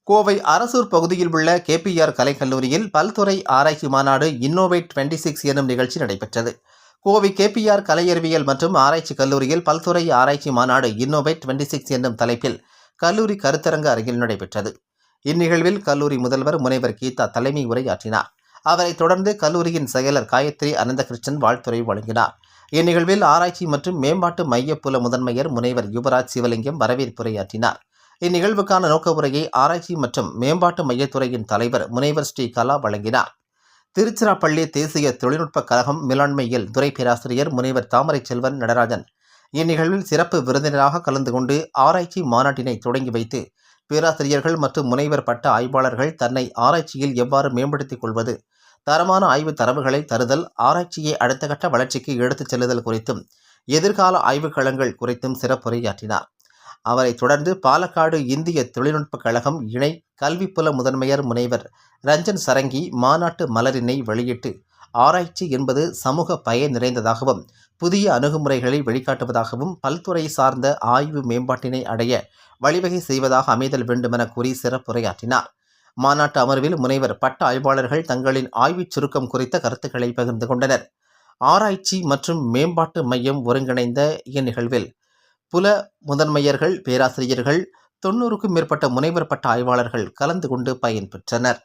கோவை அரசூர் பகுதியில் உள்ள கேபிஆர் கலைக்கல்லூரியில் பல்துறை ஆராய்ச்சி மாநாடு இன்னோவேட் 26 எனும் நிகழ்ச்சி நடைபெற்றது. கோவை கேபிஆர் கலையறிவியல் மற்றும் ஆராய்ச்சி கல்லூரியில் பல்துறை ஆராய்ச்சி மாநாடு இன்னோவேட் 26 என்னும் தலைப்பில் கல்லூரி கருத்தரங்க அரங்கில் நடைபெற்றது. இந்நிகழ்வில் கல்லூரி முதல்வர் முனைவர் கீதா தலைமை உரையாற்றினார். அவரைத் தொடர்ந்து கல்லூரியின் செயலர் காயத்ரி அனந்தகிருஷ்ணன் வாழ்த்துரை வழங்கினார். இந்நிகழ்வில் ஆராய்ச்சி மற்றும் மேம்பாட்டு மைய புல முதன்மையர் முனைவர் யுவராஜ் சிவலிங்கம் வரவேற்புரையாற்றினார். இந்நிகழ்வுக்கான நோக்க உரையை ஆராய்ச்சி மற்றும் மேம்பாட்டு மையத்துறையின் தலைவர் முனைவர் ஸ்ரீ கலா வழங்கினார். திருச்சிராப்பள்ளி தேசிய தொழில்நுட்ப கழகம் மேலாண்மையில் துறை பேராசிரியர் முனைவர் தாமரை செல்வன் நடராஜன் இந்நிகழ்வில் சிறப்பு விருந்தினராக கலந்து கொண்டு ஆராய்ச்சி மாநாட்டினை தொடங்கி வைத்து பேராசிரியர்கள் மற்றும் முனைவர் பட்ட ஆய்வாளர்கள் தன்னை ஆராய்ச்சியில் எவ்வாறு மேம்படுத்திக் கொள்வது, தரமான ஆய்வு தரவுகளை தருதல், ஆராய்ச்சியை அடுத்த கட்ட வளர்ச்சிக்கு எடுத்துச் செல்லுதல் குறித்தும் எதிர்கால ஆய்வுக்களங்கள் குறித்தும் சிறப்புரையாற்றினார். அவரைத் தொடர்ந்து பாலக்காடு இந்திய தொழில்நுட்ப கழகம் இணை கல்விப்புல முதன்மையர் முனைவர் ரஞ்சன் சரங்கி மாநாட்டு மலரினை வெளியிட்டு, ஆராய்ச்சி என்பது சமூக பயன் நிறைந்ததாகவும் புதிய அணுகுமுறைகளை வெளிக்காட்டுவதாகவும் பல்துறை சார்ந்த ஆய்வு மேம்பாட்டினை அடைய வழிவகை செய்வதாக அமைதல் வேண்டுமென கூறி சிறப்புரையாற்றினார். மாநாட்டு அமர்வில் முனைவர் பட்ட ஆய்வாளர்கள் தங்களின் ஆய்வுச் சுருக்கம் குறித்த கருத்துக்களை பகிர்ந்து கொண்டனர். ஆராய்ச்சி மற்றும் மேம்பாட்டு மையம் ஒருங்கிணைந்த இந்நிகழ்வில் புல முதன்மையர்கள், பேராசிரியர்கள், 90க்கும் மேற்பட்ட முனைவர் பட்ட ஆய்வாளர்கள் கலந்து கொண்டு பயன்பெற்றனர்.